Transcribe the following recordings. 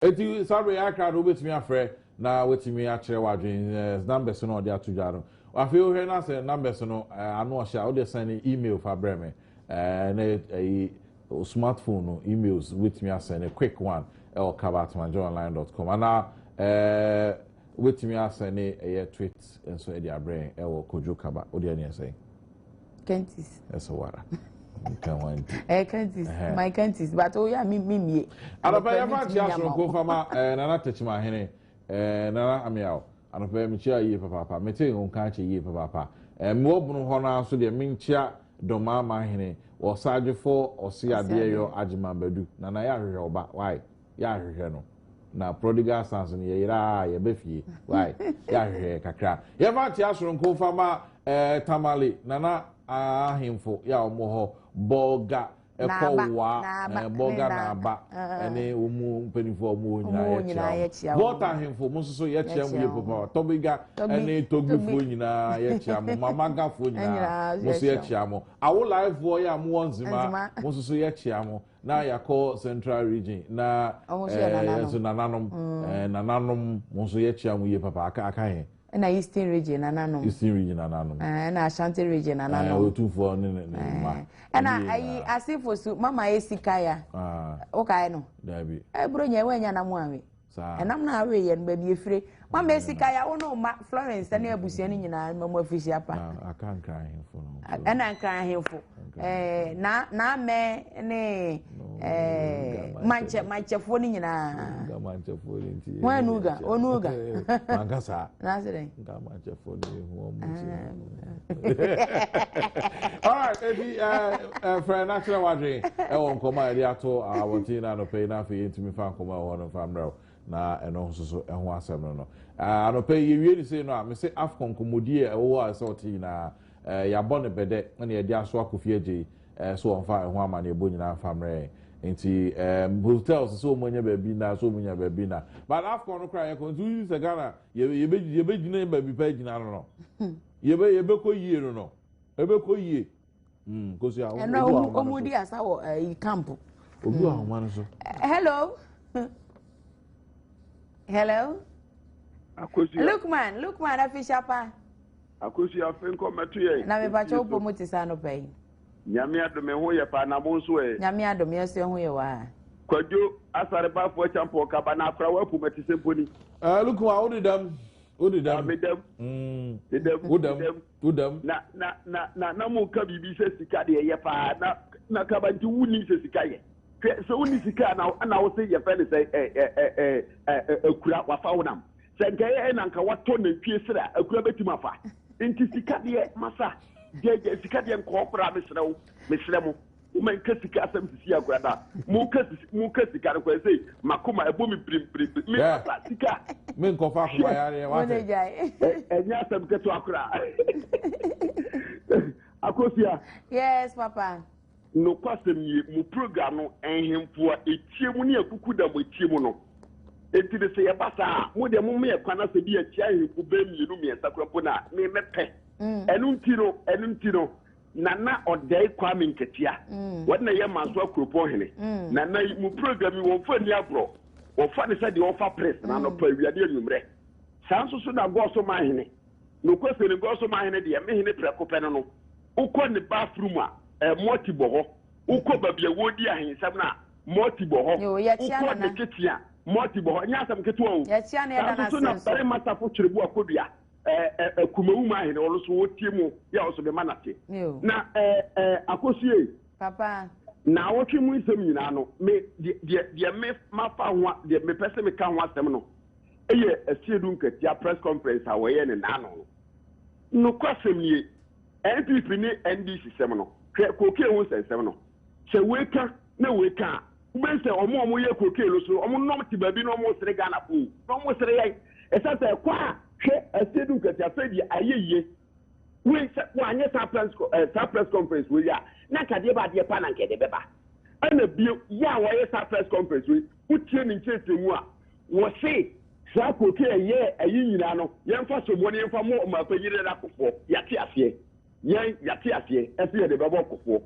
Eti sabe ya crowd obetimi afre na wetimi a kire wadwen numbers no de atujaro. Afi o he na say numbers no anu o sha o de send email for breme na smartphone no emails wetimi send a quick one kabatmanjoonline.com ana wetimi send a tweet enso e de abre kojo kaba o de na say Kentis eso wara Kentis my Kentis but oh yeah me Adapa ya ma chia so ko fama nana techima hene nana amiao anope mi chia yi papa mete on kan che yi papa me obunu ho na so de mi chia doma ma hene o sajefo o si ade yo agima badu nana ya hwehwe oba why ya hwehwe no na prodigal sons ni yira ya befie why ya hwehwe kakra ya ma chia so ko fama tamale nana ahimfo ya omo ho boga ekowa boga na aba ene omu mpenifo omu nyina ya chia water ahimfo mususu ya chia mu ye papa tobiga ene togifo nyina ya chia mu mamagafo nyina musu ya chia mu awo life wo ya mu onzima mususu ya chia mu na yakọ central region na yeso nananom musu ya chia mu ye papa aka he na Eastern region nananom na Ashanti region nananom otufo ne ma na ayi asifo su mama esikaya okay no dabi bro nya wanya na mu awe enam na awe ye no ba bi efire mama esikaya wono ma Florence na abusua ni nyina mamu afisi apa aka nkran hemfo no na nkran hemfo na me ne manchefo ni nyina manchefo ni nti wanuga onuga mangasa na sere nga manchefo ni ho mu alright edi for natural wadre won koma edi ato awotina no pay na fe ntimi fa koma ho no famra na eno so ho asem no no pay ye wie ni say no me say afcon komodie wo asoti na ya bone bede na ye di aso akofie age so on fa ho ama na ebo nyina famra nti hotels so munya baby na so munya baby na but afcon no cry ko ntu se Ghana ye be gina baby pa gina no ye be ko yie no ebe ko yie ko so ya omudi asa wo camp obi wa homa no so hello Akosi Lookman official pa Akosi afenko metu ye na me ba cho promote sa no pay Nyame adome ho ye pa na mo nso e Nyame adome yeso ho ye wa Kwadwo asare ba fo champo kaba na akra wa pumati semponi Lookman odidam udam na mo ka bibi se sika de ye pa na kaba nti wuni se sika ye so wuni sika na wo se ye fa ne se akura wa fa wonam se nka ye na nka wato na twie sira akura betima fa nti sika de masa je sika de nko opera mesre mo uma nka sika asem sisi akura da mu ka sika ko se makoma ebomi prim me sika me nko fa ko yare wa te enya asem keto akura Akosia yes papa no kwasem yi mu program no enhemfo etie mu ne akuku da mu etie mu no enti de se yebasa mu de mu me kwana se bi etie ahemfo be mienu mi ensakropo na me mepe enu ntino nana odai kwa me nketia wona ye manso akropo hene nana mu program yi won fa ni abro won fa ne se de won fa press na no pa wiade anumre sanso so na go so ma hene no kwase ne go so ma hene de me hene preko pe no ukọ ne bathroom a multi boho ukọ babia wodi ahensam na multi boho ukọ ne ketia multi boho nya asam ketua o ya tia na ya na so na bare mata fo kyerebo akodua kumawu ma hene olo so wotie mu ya oso be manate na akosie papa na wotwe mu nsem nyina no me de me mafa ho de me pese me ka ho asem no eye asiedu nkatia press conference a woye ne nano no kwasem nie NPP ni NDC sem no koke hu sem no se weka na weka ubense omo ye koke lo so omo nom ti babi no omo sere Ghana fu no omo sere yai esa se kwa hwe asiedu nkatia fedi ayeye we se wanye sa press conference we ya na kade ba de pa na nkede beba ana bio ya wo ye sa press conference we utie ni nchese mu a wo se sa koke ye ayi nyina no yemfa so mo ne yemfa mo ma panyire na kofo yate ase yen yate ase ese de bebo kofo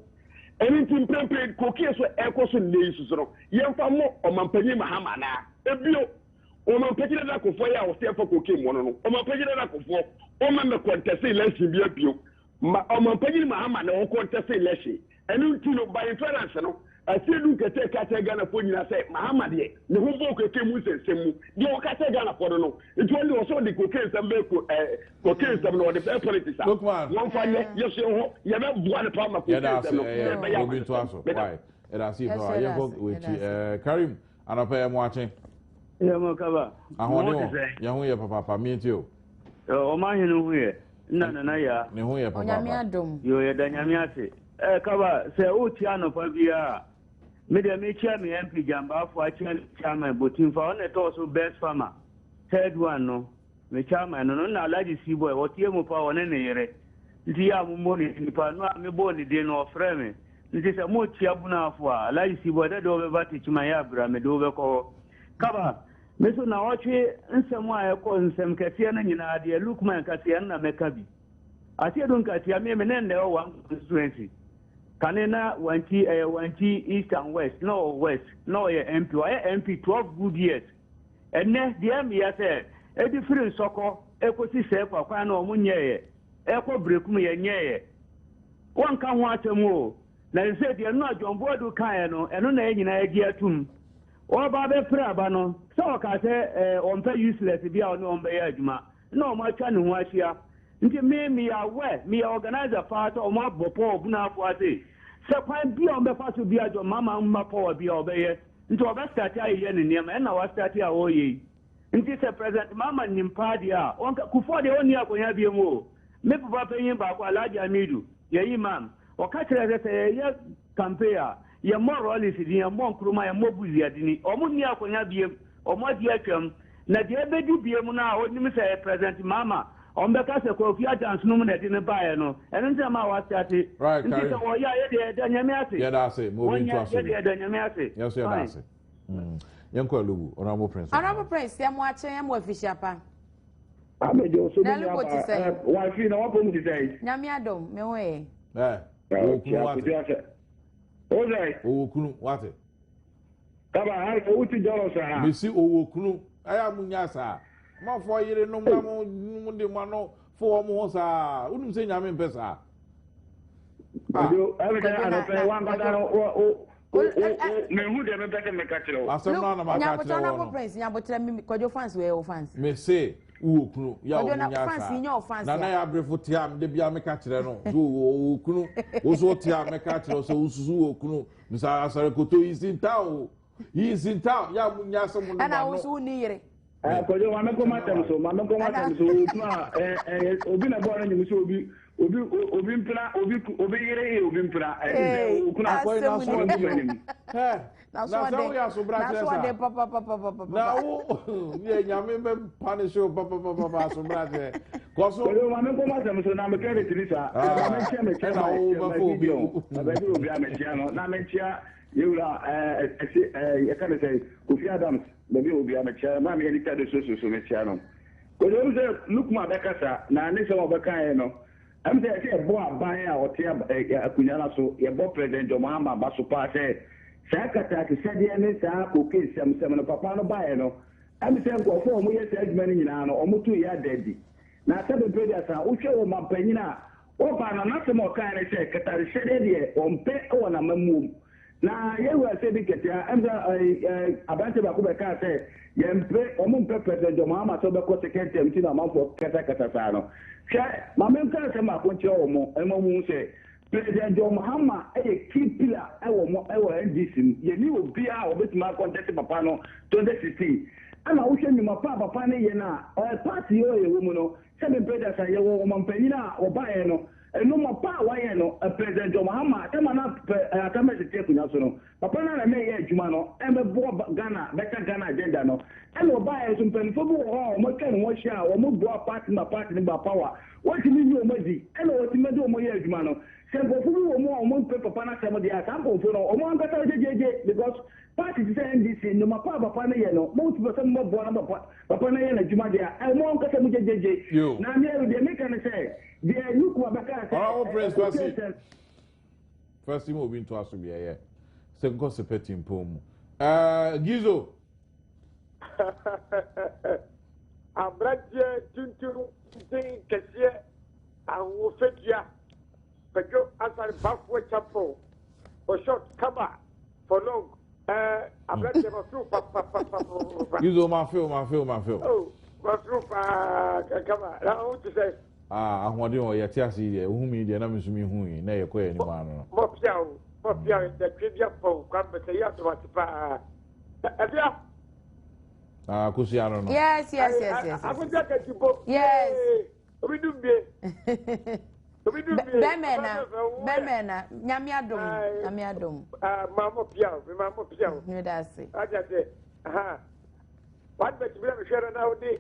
anything pray cocaine so echo so news so yen fa mo omampanyi mahama na ebio omampanyi na kofo ya o se fa cocaine mo no omampanyi na kofo o ma me contest election bi abio omampanyi mahama na o contest election enu tino by inference no asiedu kete kate Ghana fo nyina say mahama de ne ho bo cocaine mu sensemu de o kate Ghana fo no it only also the cocaine sembe cocaine sembe no the politics one for yes ho ye be boa ne pa ma cocaine sembe go into aso why it as if you go with Karim anapa mo achen ya mo kaba ahone ya ho ye papa mi ntio o ma hinu hu ye na ya ne ho ye papa Nyame Adom yo ye da nyame ase kaba se o ti anopa bia me de me chia me MP jamba afo a chia chairman botin fa on to so best farmer third one no me chairman no na alaji si boy o tie mo pa on ne yere nti ya mo mo ni pa no me bo ni de no ofre me nti se mo chia buna afo a alaji si boy de do be ba ti chima ya bra me do be ko kaba me so na o twe nsem a e ko nsem kase na nyina de Lukman kase na meka bi ati don kase me ne ne o 1 constituency Kanena wanti east and west, no west, no MP. MP 12 good years. And next the MBA said, a different soccer, echo si self or kind of munye, echo break me a nye. One can watch a more. Now you said you're not John Bodu Kayano, and on any idea to or Babe Prabano, so I say on pay useless to be out on Bayajma. No, my channel was here. Nti me aware me organize a part of my bopo buna kwate se kwan bi on be fa so bi ajo mama mma power bi obeye nti obe start aye ne niam na wa start a oye nti se president mama nimpa dia on kufo de oni akonya bi mu me papa penyin ba kwa Alhaji Amidu ye imam o ka kire se ye campaign ye more rollers din ye more nkruma ye more buzi adini o mu ni akonya bi o mo di atwam na de ebedi bi mu na oni mi se president mama on the case of Kofi dance no na de ne bae no eno nti ma wa start nti se wo ya ye de nyame ase yeah that's it moving to aso ye de nyame ase yes yeah that's it yanko lugu honorable prince ya mo achen ya mo official pa amejo so na lugo ti say wa fi na wa bomu ti say Nyame Adom me ho e owokunu wate kaba ha o ti joro sa mesi owokunu aya munya sa ma fo yire no na mo de mano fo mo sa unum se nyame mpesa yo everyday I don't one got o me hu de me pete me ka kire o asem na ma ka kire o prince nya botre mi kojo fans we o fans me say uokunu ya o nya sa na ya brefo tiam de bia me ka kire no so uokunu o so tiam me ka kire so ususu uokunu misa asare koto is in town ya munya so mo no na usu ni yire kojo wa me ko matem so tuma obi na bo na nyimu so obi mpira obi yire obi mpira kuna ko na so obi manim na so ya so bra na so de papa na wo ye nyame be punish papa so bra je ko so kojo wa me ko matem so na me kere tinisa na me che na wo ba ko obi amechia no na me chia yura e kana say Kofi Adams baby obi amechia na me edita de so mechia no kojo se Lukman bekasa na ne se obeka no am say bo aban a ote akunya na so ye bo president Mahama ba so pa say sakata ke sede ne sa koke sem no papa no bae no am say ko fo mo ye segment nyina no omutu ya daddy na sabe president sa wo hwe wo mampanyina o ba na na se mo kan ne say katare sede de ompe o na mamu na yewu ase bi ketia emza abante ba ko be ka say yempe omumpe president Mahama so be ko second term ti na manfo kata sa no hwe mamen kan se ma ko nche o mo emamu se president Mahama key pillar ewo NDC ye ni obi a obetima contest papa no 2016 ana wo hwe nyuma papa ne ye na party yo ye wo mu no se be president sa ye wo mampanyina obae no eno mo pa wa ye no president Mahama tema na atama se tie kunya so no papa na me ye adwuma no embe bo Ghana better Ghana agenda no eno obae so mpanifo bo ho mo kan wo hia wo mo bo party ni ba power what you mean you mazi eno what me do mo ye adwuma no sembo fu wo mo papa na sem dia sample fu no o mo angata jejeje because party is NDC no ma papa na ye no mo tu person mo bo na papa na ye na adwuma dia e mo angata mo jejeje na me e de make an say the look wa baka say Prince Kwasi first time obi into aso bia ye se nko sepeti mpom Gizo Abraje tuntu tin kesiye awo fekia pejo asar bafwe chapo for short cover for long abraje mafu pa Gizo ma feel oh mafu pa cover na o to say ahode o ye tiase ye ohumi de na mesumi hu yi na ye koye ni ma no mo pia de twebia po kwa be ya to pa abia kusi ano no yes abuja ka tipo yes obi dubie Bemena, nyame adom. Mama piao. You da say. Aja say, What bet me share now day.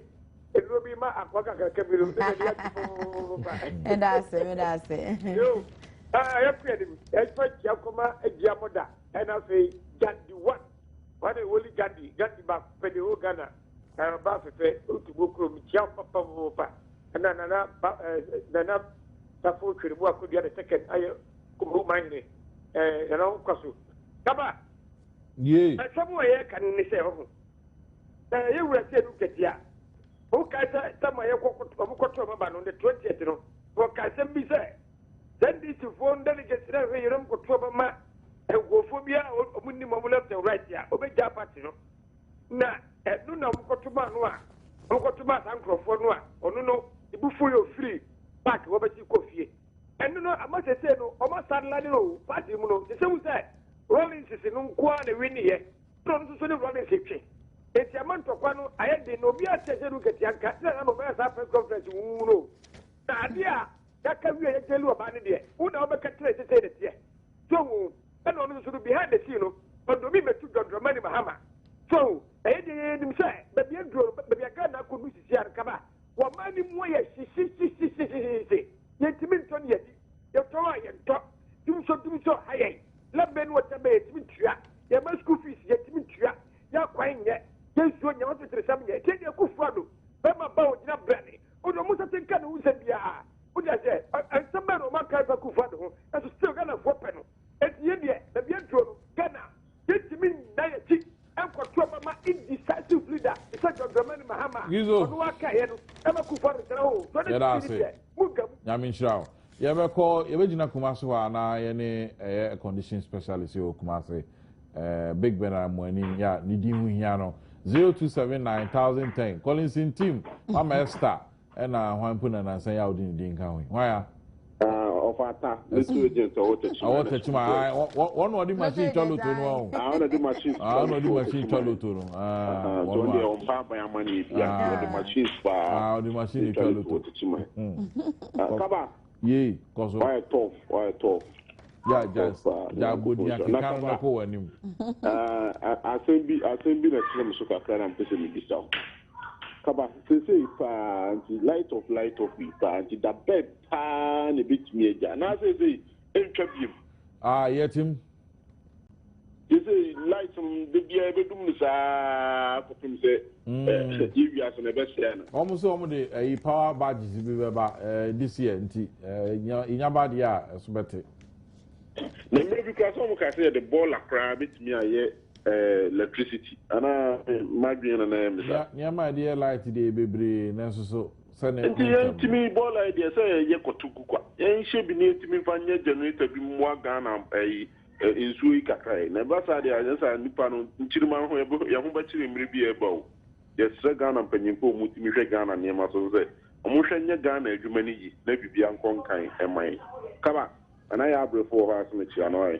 It will be my aquaka kabiru. And I say. You, I appeared him. Expect Yakoma, a Giamoda, and I say, Gandhi what? What a holy Gandhi back, Pedio Ghana, and about to book room, Chiapa, and then Tafu Kribu could get a second. I could mind it. And I'll cross you. Kaba. Yea. Somewhere can say, you will say, look at ya. Who can tell my Kotoman on the 20th? You know, what can some be said? Then this phone delegates, you don't go to a man and go for me or minimum left and right here. Obey Japan, you know. Now, at noon, I'm going to Manua. I'm going to my uncle for Noa, or no, before you're free. Back over to coffee. And no, I must say, no, almost suddenly, no, but you know, the same say, Rollins is in Unquan, the winning here. Don't so Rollins 60. It's a month of one. I had the Nobia said, look at Yanka, and over a press conference, you know. Nadia, that can be a tell you about it. Who now make a trace to say that here. So, and on the behind the scene, but the women took the money, Mahama. So, I had him say, but the Andrew, but the Agana could miss the Kaba. What money more, yet Minton yet, your toy and talk, do so high. Let men what a bed, Mitria, your most school fees yet, Mitria, you're crying yet, just when you want to some yet, take your Kufado, Bama Bow, not Brandy, or the Musa can who said, yeah, what I said, and some man of my Kaiba Kufado, as a still gonna weapon. At the end, the Bientro, Ghana, get to me, Nayati, and for trouble my indecisive leader, such a German Mahama, Gizo, Emma Kufado, Yaminshao. You ever call Evagina Kumasu na any condition specialist or Kumasi Big Ben Mwani ya Nidimu Hiano 0279 Collins in team Mama Esther and Wampuna and say out in Dinkawi. Why? Ofata, the two agents are what touch my one of the machine tolo to know. I want to do machine. I want to do machine tolo to know. Only on Papa and money, the machine spa, the machine tolo to Kaba. Yea, cause why tough? Yeah, just Jabudi and Kanako and him. I think be a film so I'm pushing this out. Kaba, say, light of me, the bed, pan a bit me, and I say, interview. Yet him. You say, light from the beer, for him say, give you as an best. Almost somebody a power badges about this year, in your body, as better. Maybe because someone can say the ball a crab, it's me, electricity. And Marian and I am. Yeah, my dear light today, baby, Nanso. Send it to me, ball idea, say, Yakotuka. And she be near to me, find your generator be more Ghana, in Suika. Never said I just a Nippon, Chilman, Yahumba maybe about. Yes, Sir Ghana, Pennypo, Mutimisha Ghana, near Maso. Omusha Ghana, Germany, maybe be unconquering, am I? Come on, and I have before her, Smith, you know.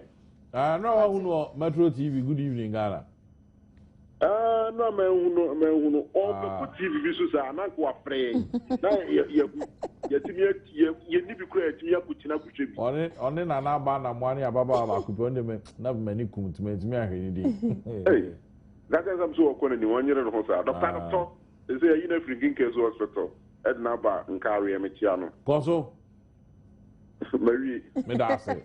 No, who know Metro TV. Good evening, Ghana. No, man, all the TV views are not what praying. Now, you need to create your Kuchina Kuchi. On an Abana, money about Kupon, not many come to make me. That is I'm so calling you 1 year and a half. The pan of talk is a uniform case hospital at Naba and Carry Metiano. Coso Marie Medase.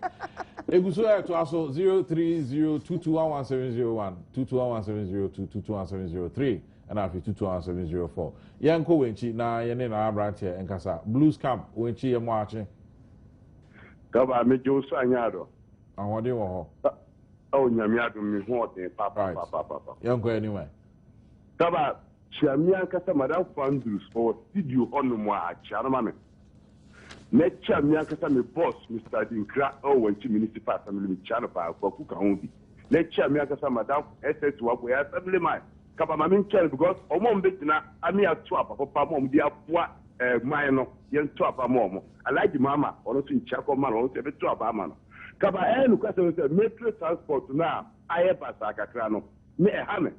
Eguso to also 03022117001, 22117022, 221703, and after 221704. Yanko Winchi, na Yene na branch here and Casa. Blues Camp, Winchi and watching. Kaba, me Joe Sanyado. what do you want? Oh, Yamia to me, what they papa. Young girl, anyway. Kaba, Chamia Casa, Madame Fandus, or did you honor moi, Charmaman? Let Chamia Casa, my boss, Mr. Dinkra, or when she municipal family with Chanapa, for Kuka only. Let Chamia Casa, Madame, SS, what we have family mind. Kaba, my main child, because Omon Betina, I mean, a twap of Pamom, dear, what, minor, young twap a mom. I like the mama, or not in Chaco man, or every twap a man. Kaba, and Lucas said, metro transport now, I have a Sacacrano, me a hammer.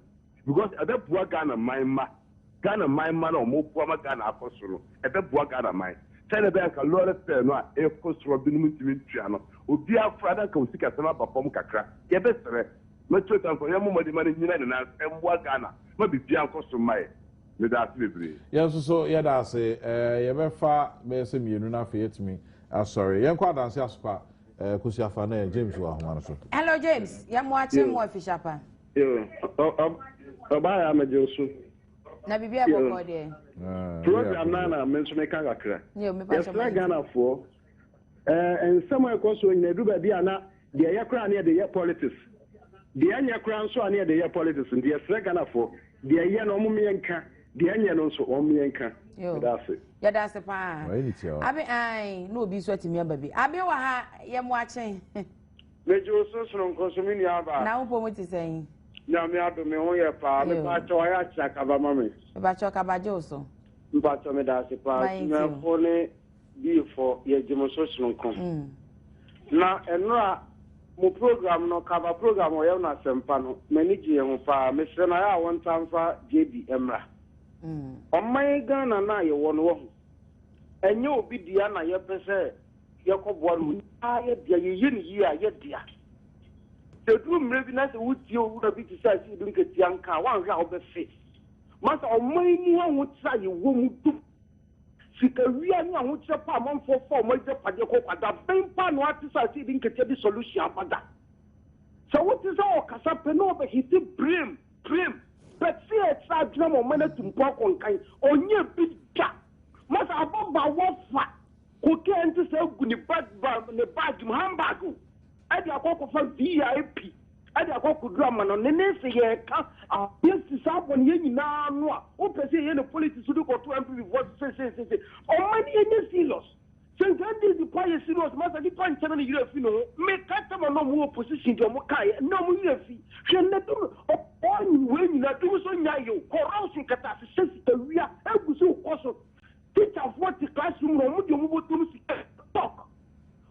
Because at that poor Ghana, my man, or more poor Ghana apostle, at that poor Ghana, my. Tell the bank a lot of no, a cost Robin Triano, who be our father can seek a son perform Kakra. Yes, sir. Metro transport, your mother, the money, and what Ghana, maybe Pian cost to my. Yes, so yeah, that's it. You ever far, may say me, you know, fear to me. Sorry, young quite answer, Kusiafane, James. Hello, James. You're watching more fish up. Bye, I'm a Josu. Na bibi aboko de. Program na mention me kan akra. Yo me pa so. Yes, Ghana for. And somewhere close to in do bia na de yakra na de politics. De anya kra nso na de politics and de Ghana for. De ye no omumienka, de anya no nso omumienka. That's it. Yeah, that's the pa. Abi ai no obi so atimi aba bi. Abi wa ha ye mo achen. Me Josu so nkonsumi aba. Na wo pomo ti sen. Na me ado me ho ye pa me pa cho ya chaka ba mama. Me ba cho ka ba joso. Me pa cho me da se pa me fone bi for ye jemo so nkon. Na enra mo program no cover program o ye na sempa no manage ye ho pa me se na ya won tamfa JB Emra. Omai Ghana na ye won wo. Enye obi dia na ye pese ye ko boaru aye dia ye yin yi a ye dia. The room maybe not would you would have been to say you drink a tianka, one round of face. Master of money, one would say you won't do. She can really know which a palm for 4 months of the same pan what is I see didn't get the solution for that. So what is all Casapeno, but he said brim. But see a sad drum of money to walk on kind on your big gap. Master above by what fat. Who can't say good the bag handbag. I go for VIP. I go drama no nene se ye ka yes sabon ye nyina no a o pese ye no politics do go to MP vote say o mani ye serious since that the point is serious master the point tell me you no me kata no mo opposition do mo kai no mo you fi hwe na do o on we nyina do so nya yo corruption kata se se wia egusu koso teacher for the classroom no mo do mo botum si talk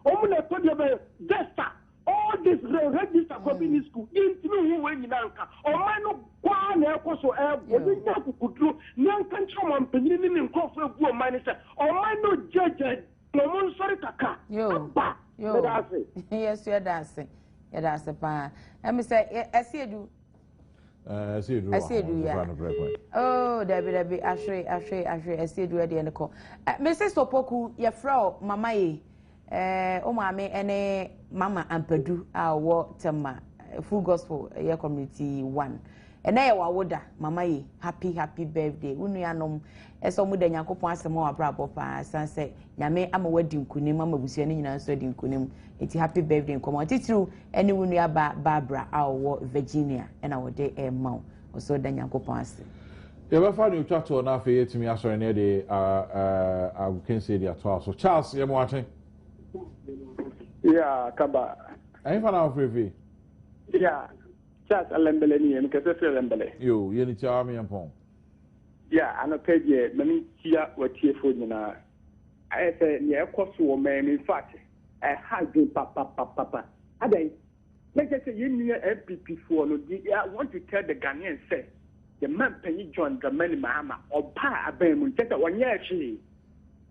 o mo na to de desta all this register company school into who when you nanka or man no kwa na ekoso we nya kukudru nanka nchoma mpenyini ni nkofo ebu o man say or man no judge no mon sorry kaka yo yes you that's pa me say esiedu ya oh dabi ahwe esiedu e de ne ko me say sopoku ye fra mama ye o maame ene mama ampadu a wo tema full gospel ye community 1 ene ye wawoda mama ye happy birthday unu anom eso mu da Nyankopon asem wa brabo pa sanse nyame ama wadi nkunim ama busua ne nyina so di nkunim eti happy birthday nkomo titiru ene unu aba Barbara a wo Virginia ena wo de ma so da Nyankopon ase ye ba fa ni twato na afa yetimi asore ne de Kesee de ato so Charles ye mo achen. Yeah, Kaba. I found out free. Yeah, just a lembele and Kesee lembele. You ni charm and pong. Yeah, and a page, many tia what tea food. I said, yeah, of course, man, in fact, I had been papa. I think, let's say you need MPP for no. I want to tell the Ghanaians, say, the man penny join the many mama or pa a bam, just 1 year actually.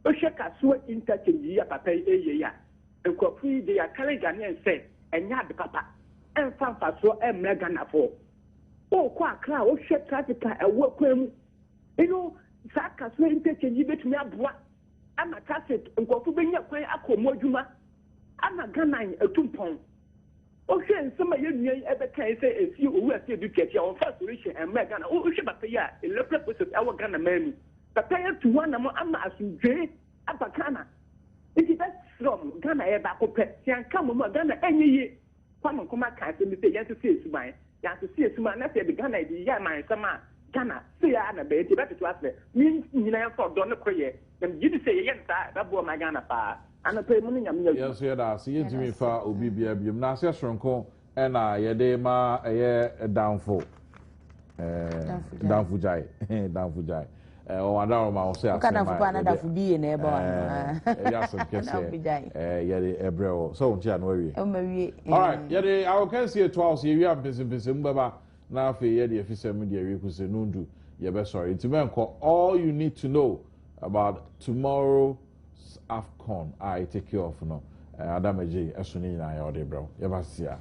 Oshaka so interchange ya papa ya and coffee they are carrying Ghanaian say and ya the papa and fanfa so and Megana for oh kwa kra o share traffic a work you know Saka so interchange bet me abua ama traffic and coffee benya kwen akomodwuma ama Ghana etumpon o share some ye nyi ebe kan say esi owu ase du kete on first solution and Megana o share papa ya electric process our Ghana man Papa to one ama asujwe abakana. It is that from Ghana e ba ko pe. Sian kam mo Ghana enye kwame nkoma ka se mi se yɛn to se esuman yɛn to se esuman na se de Ghana di yɛ man sama Ghana se ya na be ti ba to asɛ mi nyina yɛn fɔ dɔ ne koyɛ na mi gidi se yɛn ta ba bo ma Ghana pa ana pe mu ne nyame yɛ yɛn so yɛ da se yɛn tumi fa obi bia biom na ase soronko ɛna yɛde ma ɛyɛ danfo danfo jai danfo jai o ada ma o se asem ma ka na danfo bi na eba wa ya Asem Kesee yɛde ebrɛwo so ntia no awie o ma wie all right yɛde I can see it twice yɛ wi ampesempesem baba na afi yɛde efisem de awie kuse nundu yɛbɛ sorry ntimenko all you need to know about tomorrow's AFCON I take you off no Adom eji esuni na yɛ ɔde brɛwo yɛba sia